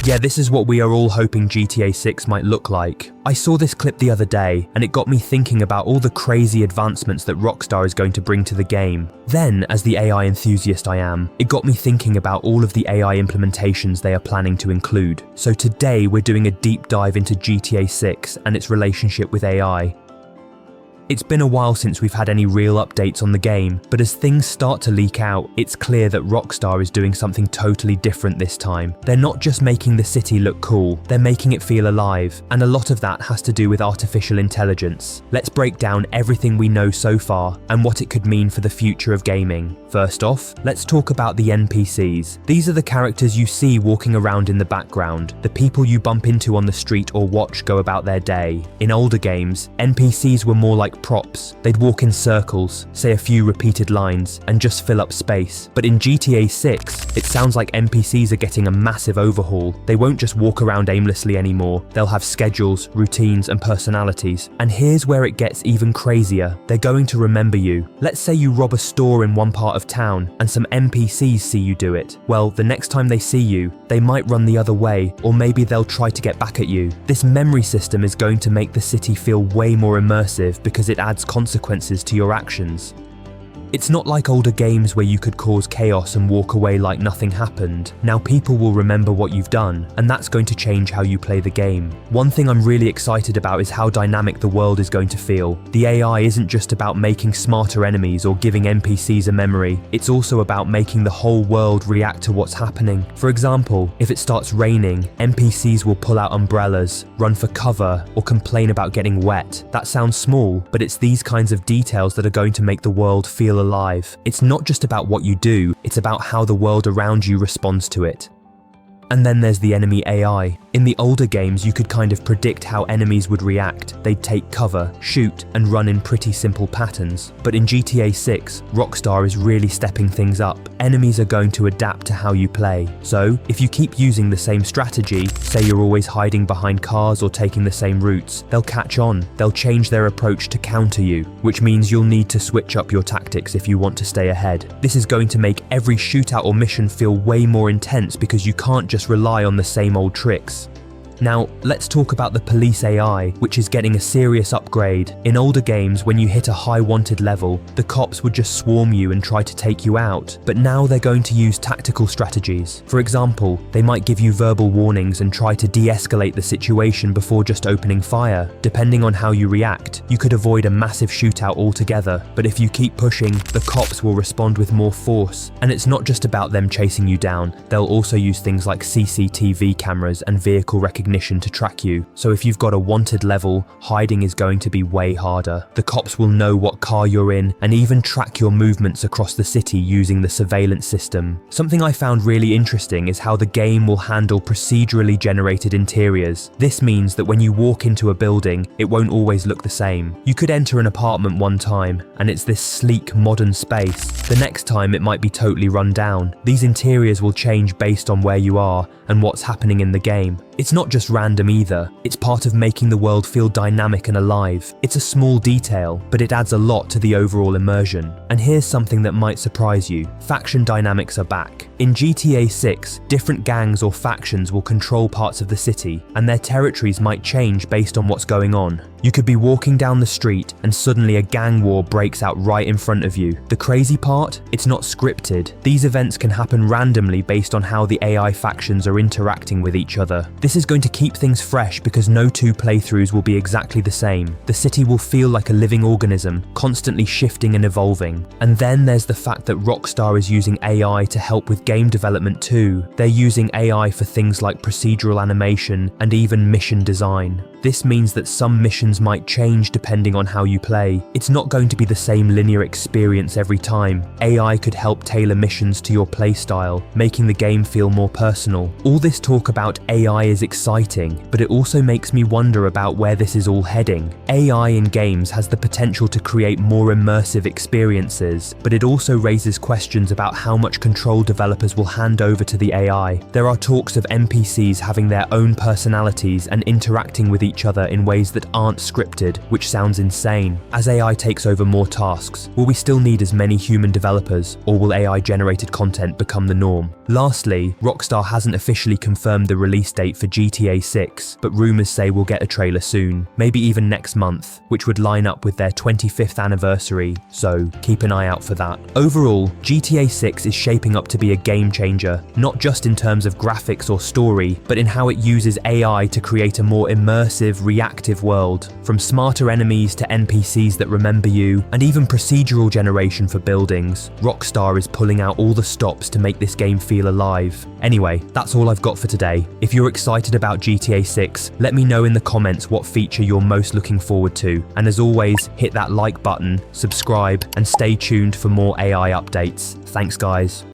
Yeah, this is what we are all hoping GTA 6 might look like. I saw this clip the other day, and it got me thinking about all the crazy advancements that Rockstar is going to bring to the game. Then, as the AI enthusiast I am, it got me thinking about all of the AI implementations they are planning to include. So today we're doing a deep dive into GTA 6 and its relationship with AI. It's been a while since we've had any real updates on the game, but as things start to leak out, it's clear that Rockstar is doing something totally different this time. They're not just making the city look cool, they're making it feel alive, and a lot of that has to do with artificial intelligence. Let's break down everything we know so far and what it could mean for the future of gaming. First off, let's talk about the NPCs. These are the characters you see walking around in the background, the people you bump into on the street or watch go about their day. In older games, NPCs were more like props. They'd walk in circles, say a few repeated lines, and just fill up space. But in GTA 6, it sounds like NPCs are getting a massive overhaul. They won't just walk around aimlessly anymore. They'll have schedules, routines, and personalities. And here's where it gets even crazier. They're going to remember you. Let's say you rob a store in one part of town, and some NPCs see you do it. Well, the next time they see you, they might run the other way, or maybe they'll try to get back at you. This memory system is going to make the city feel way more immersive because it adds consequences to your actions. It's not like older games where you could cause chaos and walk away like nothing happened. Now people will remember what you've done, and that's going to change how you play the game. One thing I'm really excited about is how dynamic the world is going to feel. The AI isn't just about making smarter enemies or giving NPCs a memory, it's also about making the whole world react to what's happening. For example, if it starts raining, NPCs will pull out umbrellas, run for cover, or complain about getting wet. That sounds small, but it's these kinds of details that are going to make the world feel alive. It's not just about what you do, it's about how the world around you responds to it. And then there's the enemy AI. In the older games, you could kind of predict how enemies would react. They'd take cover, shoot, and run in pretty simple patterns. But in GTA 6, Rockstar is really stepping things up. Enemies are going to adapt to how you play. So, if you keep using the same strategy, say you're always hiding behind cars or taking the same routes, they'll catch on. They'll change their approach to counter you, which means you'll need to switch up your tactics if you want to stay ahead. This is going to make every shootout or mission feel way more intense because you can't just rely on the same old tricks. Now, let's talk about the police AI, which is getting a serious upgrade. In older games, when you hit a high wanted level, the cops would just swarm you and try to take you out. But now they're going to use tactical strategies. For example, they might give you verbal warnings and try to de-escalate the situation before just opening fire. Depending on how you react, you could avoid a massive shootout altogether. But if you keep pushing, the cops will respond with more force. And it's not just about them chasing you down. They'll also use things like CCTV cameras and vehicle recognition to track you. So if you've got a wanted level, hiding is going to be way harder. The cops will know what car you're in and even track your movements across the city using the surveillance system. Something I found really interesting is how the game will handle procedurally generated interiors. This means that when you walk into a building, it won't always look the same. You could enter an apartment one time and it's this sleek, modern space. The next time it might be totally run down. These interiors will change based on where you are and what's happening in the game. It's not just random either, it's part of making the world feel dynamic and alive. It's a small detail, but it adds a lot to the overall immersion. And here's something that might surprise you. Faction dynamics are back. In GTA 6, different gangs or factions will control parts of the city, and their territories might change based on what's going on. You could be walking down the street and suddenly a gang war breaks out right in front of you. The crazy part? It's not scripted. These events can happen randomly based on how the AI factions are interacting with each other. This is going to keep things fresh because no two playthroughs will be exactly the same. The city will feel like a living organism, constantly shifting and evolving. And then there's the fact that Rockstar is using AI to help with game development too. They're using AI for things like procedural animation and even mission design. This means that some missions might change depending on how you play. It's not going to be the same linear experience every time. AI could help tailor missions to your playstyle, making the game feel more personal. All this talk about AI is exciting, but it also makes me wonder about where this is all heading. AI in games has the potential to create more immersive experiences, but it also raises questions about how much control developers will hand over to the AI. There are talks of NPCs having their own personalities and interacting with each other in ways that aren't scripted, which sounds insane. As AI takes over more tasks, will we still need as many human developers, or will AI-generated content become the norm? Lastly, Rockstar hasn't officially confirmed the release date for GTA 6, but rumors say we'll get a trailer soon, maybe even next month, which would line up with their 25th anniversary, so keep an eye out for that. Overall, GTA 6 is shaping up to be a game changer, not just in terms of graphics or story, but in how it uses AI to create a more immersive, reactive world. From smarter enemies to NPCs that remember you, and even procedural generation for buildings, Rockstar is pulling out all the stops to make this game feel alive. Anyway, that's all I've got for today. If you're excited about GTA 6, let me know in the comments what feature you're most looking forward to. And as always, hit that like button, subscribe, and stay tuned for more AI updates. Thanks guys.